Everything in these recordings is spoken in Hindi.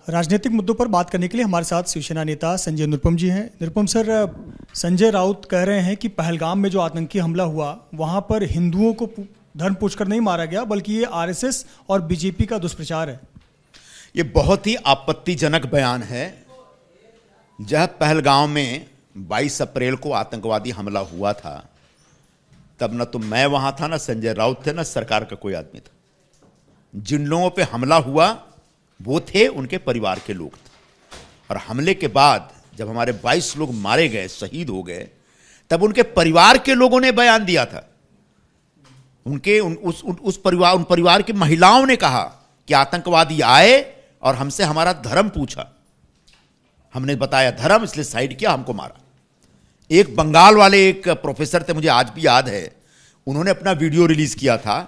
राजनीतिक मुद्दों पर बात करने के लिए हमारे साथ शिवसेना नेता संजय निरुपम जी हैं। निरुपम सर, संजय राउत कह रहे हैं कि पहलगाम में जो आतंकी हमला हुआ वहां पर हिंदुओं को धर्म पूछकर नहीं मारा गया, बल्कि ये आरएसएस और बीजेपी का दुष्प्रचार है। ये बहुत ही आपत्तिजनक बयान है। जब पहलगाम में 22 अप्रैल को आतंकवादी हमला हुआ था, तब न तो मैं वहां था, न संजय राउत थे, न सरकार का कोई आदमी था। जिन लोगों पे हमला हुआ वो थे उनके परिवार के लोग थे। और हमले के बाद जब हमारे 22 लोग मारे गए, शहीद हो गए, तब उनके परिवार के लोगों ने बयान दिया था। उन परिवार की महिलाओं ने कहा कि आतंकवादी आए और हमसे हमारा धर्म पूछा, हमने बताया धर्म, इसलिए साइड किया, हमको मारा। एक बंगाल वाले एक प्रोफेसर थे, मुझे आज भी याद है, उन्होंने अपना वीडियो रिलीज किया था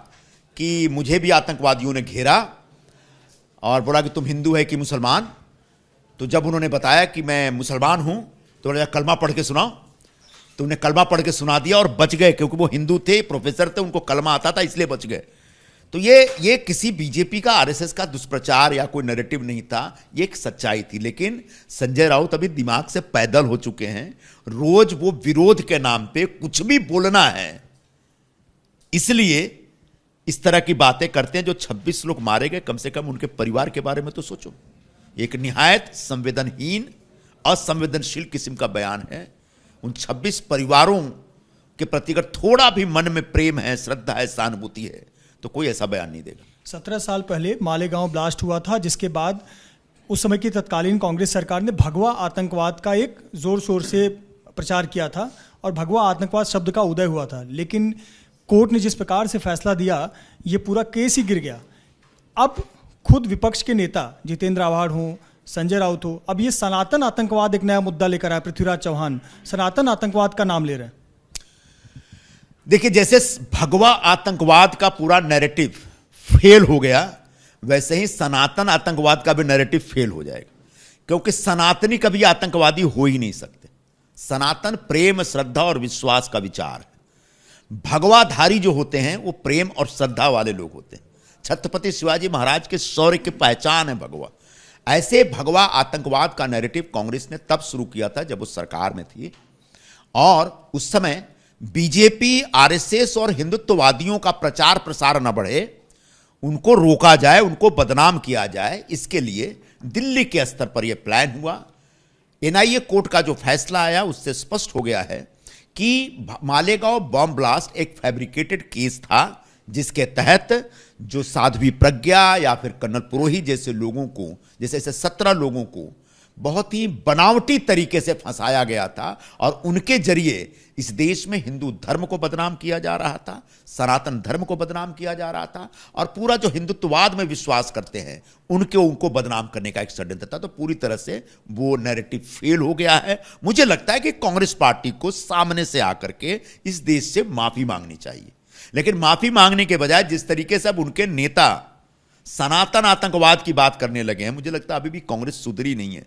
कि मुझे भी आतंकवादियों ने घेरा और बोला कि तुम हिंदू है कि मुसलमान। तो जब उन्होंने बताया कि मैं मुसलमान हूं तो उन्होंने कलमा पढ़ के सुनाओ, तो उन्हें कलमा पढ़ के सुना दिया और बच गए, क्योंकि वो हिंदू थे, प्रोफेसर थे, उनको कलमा आता था, इसलिए बच गए। तो ये किसी बीजेपी का, आरएसएस का दुष्प्रचार या कोई नैरेटिव नहीं था, ये एक सच्चाई थी। लेकिन संजय राउत अभी दिमाग से पैदल हो चुके हैं। रोज वो विरोध के नाम पे कुछ भी बोलना है, इसलिए इस तरह की बातें करते हैं। जो 26 लोग मारे गए, कम से कम उनके परिवार के बारे में तो सोचो। एक निहायत संवेदनहीन, असंवेदनशील किस्म का बयान है। उन 26 परिवारों के प्रति अगर थोड़ा भी मन में प्रेम है, श्रद्धा है, सहानुभूति है, तो कोई ऐसा बयान नहीं देगा। 17 साल पहले मालेगांव ब्लास्ट हुआ था, जिसके बाद उस समय की तत्कालीन कांग्रेस सरकार ने भगवा आतंकवाद का एक जोर शोर से प्रचार किया था और भगवा आतंकवाद शब्द का उदय हुआ था। लेकिन कोर्ट ने जिस प्रकार से फैसला दिया, ये पूरा केस ही गिर गया। अब खुद विपक्ष के नेता जितेंद्र आव्हाड हो, संजय राउत हो, अब ये सनातन आतंकवाद एक नया मुद्दा लेकर आए। पृथ्वीराज चौहान सनातन आतंकवाद का नाम ले रहे हैं। देखिए, जैसे भगवा आतंकवाद का पूरा नैरेटिव फेल हो गया, वैसे ही सनातन आतंकवाद का भी नैरेटिव फेल हो जाएगा। क्योंकि सनातनी कभी आतंकवादी हो ही नहीं सकते। सनातन प्रेम, श्रद्धा और विश्वास का विचार है। भगवाधारी जो होते हैं वो प्रेम और श्रद्धा वाले लोग होते हैं। छत्रपति शिवाजी महाराज के शौर्य की पहचान है भगवा। ऐसे भगवा आतंकवाद का नैरेटिव कांग्रेस ने तब शुरू किया था जब वो सरकार में थी, और उस समय बीजेपी, आरएसएस और हिंदुत्ववादियों का प्रचार प्रसार न बढ़े, उनको रोका जाए, उनको बदनाम किया जाए, इसके लिए दिल्ली के स्तर पर यह प्लान हुआ। एनआईए कोर्ट का जो फैसला आया उससे स्पष्ट हो गया है कि मालेगांव बॉम्ब ब्लास्ट एक फैब्रिकेटेड केस था, जिसके तहत जो साध्वी प्रज्ञा या फिर कर्नल पुरोहित जैसे लोगों को, जैसे 17 लोगों को बहुत ही बनावटी तरीके से फंसाया गया था और उनके जरिए इस देश में हिंदू धर्म को बदनाम किया जा रहा था, सनातन धर्म को बदनाम किया जा रहा था, और पूरा जो हिंदुत्ववाद में विश्वास करते हैं उनको बदनाम करने का एक षड्यंत्र था। तो पूरी तरह से वो नैरेटिव फेल हो गया है। मुझे लगता है कि कांग्रेस पार्टी को सामने से आकर के इस देश से माफी मांगनी चाहिए। लेकिन माफी मांगने के बजाय जिस तरीके से अब उनके नेता सनातन आतंकवाद की बात करने लगे हैं, मुझे लगता है अभी भी कांग्रेस सुधरी नहीं है।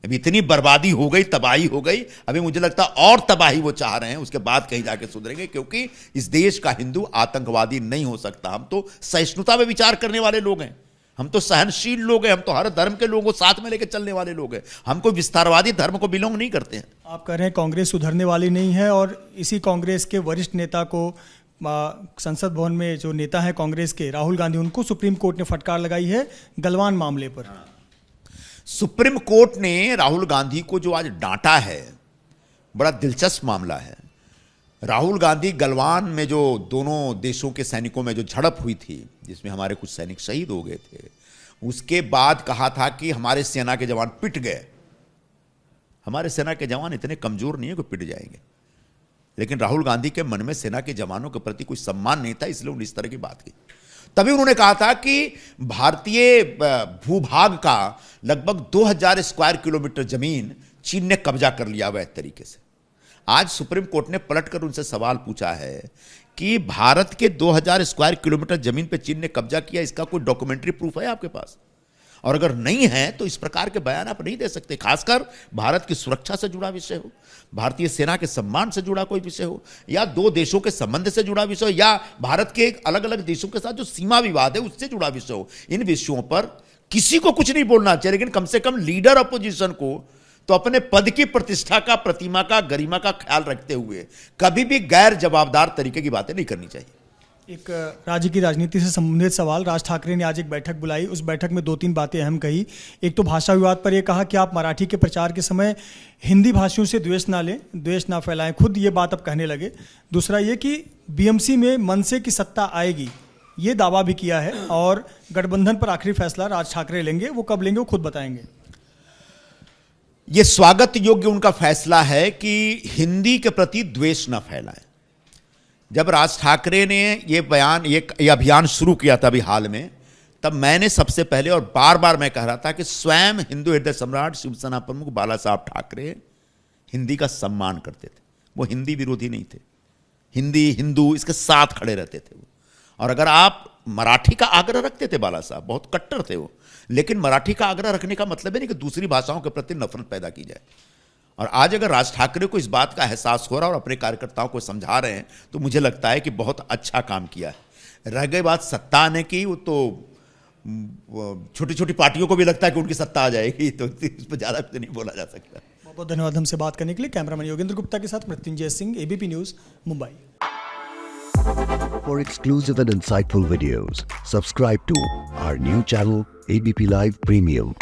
अभी इतनी बर्बादी हो गई, तबाही हो गई, अभी मुझे लगता है और तबाही वो चाह रहे हैं, उसके बाद कहीं जाके सुधरेंगे। क्योंकि इस देश का हिंदू आतंकवादी नहीं हो सकता। हम तो सहिष्णुता में विचार करने वाले लोग हैं, हम तो सहनशील लोग हैं, हम तो हर धर्म के लोगों को साथ में लेकर चलने वाले लोग हैं। हम कोई विस्तारवादी धर्म को बिलोंग नहीं करते हैं। आप कह रहे हैं कांग्रेस सुधरने वाली नहीं है, और इसी कांग्रेस के वरिष्ठ नेता को संसद भवन में जो नेता है कांग्रेस के राहुल गांधी, उनको सुप्रीम कोर्ट ने फटकार लगाई है गलवान मामले पर। सुप्रीम कोर्ट ने राहुल गांधी को जो आज डांटा है, बड़ा दिलचस्प मामला है। राहुल गांधी गलवान में जो दोनों देशों के सैनिकों में जो झड़प हुई थी, जिसमें हमारे कुछ सैनिक शहीद हो गए थे, उसके बाद कहा था कि हमारे सेना के जवान पिट गए। हमारे सेना के जवान इतने कमजोर नहीं है कि पिट जाएंगे। लेकिन राहुल गांधी के मन में सेना के जवानों के प्रति कोई सम्मान नहीं था, इसलिए उन्होंने इस तरह की बात की। तभी उन्होंने कहा था कि भारतीय भूभाग का लगभग 2000 स्क्वायर किलोमीटर जमीन चीन ने कब्जा कर लिया अवैध तरीके से। आज सुप्रीम कोर्ट ने पलटकर उनसे सवाल पूछा है कि भारत के 2000 स्क्वायर किलोमीटर जमीन पे चीन ने कब्जा किया, इसका कोई डॉक्यूमेंट्री प्रूफ है आपके पास? और अगर नहीं है तो इस प्रकार के बयान आप नहीं दे सकते, खासकर भारत की सुरक्षा से जुड़ा विषय हो, भारतीय सेना के सम्मान से जुड़ा कोई विषय हो, या दो देशों के संबंध से जुड़ा विषय हो, या भारत के अलग अलग देशों के साथ जो सीमा विवाद है उससे जुड़ा विषय हो। इन विषयों पर किसी को कुछ नहीं बोलना चाहिए, लेकिन कम से कम लीडर अपोजिशन को तो अपने पद की प्रतिष्ठा का, प्रतिमा का, गरिमा का ख्याल रखते हुए कभी भी गैर जवाबदार तरीके की बातें नहीं करनी चाहिए। एक राज्य की राजनीति से संबंधित सवाल। राज ठाकरे ने आज एक बैठक बुलाई, उस बैठक में 2-3 बातें अहम कही। एक तो भाषा विवाद पर यह कहा कि आप मराठी के प्रचार के समय हिंदी भाषियों से द्वेष ना लें, द्वेष ना फैलाएं, खुद ये बात अब कहने लगे। दूसरा ये कि बीएमसी में मनसे की सत्ता आएगी, ये दावा भी किया है, और गठबंधन पर आखिरी फैसला राज ठाकरे लेंगे, वो कब लेंगे वो खुद बताएंगे। यह स्वागत योग्य उनका फैसला है कि हिंदी के प्रति द्वेष न फैलाएं। जब राज ठाकरे ने ये अभियान शुरू किया था अभी हाल में, तब मैंने सबसे पहले और बार बार मैं कह रहा था कि स्वयं हिंदू हृदय सम्राट शिवसेना प्रमुख बाला साहब ठाकरे हिंदी का सम्मान करते थे। वो हिंदी विरोधी नहीं थे, हिंदी हिंदू इसके साथ खड़े रहते थे वो। और अगर आप मराठी का आग्रह रखते थे, बाला साहब बहुत कट्टर थे वो, लेकिन मराठी का आग्रह रखने का मतलब है नहीं कि दूसरी भाषाओं के प्रति नफरत पैदा की जाए। और आज अगर राज ठाकरे को इस बात का एहसास हो रहा है और अपने कार्यकर्ताओं को समझा रहे हैं, तो मुझे लगता है कि बहुत अच्छा काम किया है। रह गई बात सत्ता आने की, वो तो छोटी छोटी पार्टियों को भी लगता है कि उनकी सत्ता आ जाएगी, तो इस पर ज़्यादा कुछ नहीं बोला जा सकता। बहुत बहुत धन्यवाद हमसे बात करने के लिए। कैमरामैन योगेंद्र गुप्ता के साथ Mrityunjay Singh, ABP news, Mumbai. For exclusive and insightful videos, subscribe to our new channel ABP Live Premium.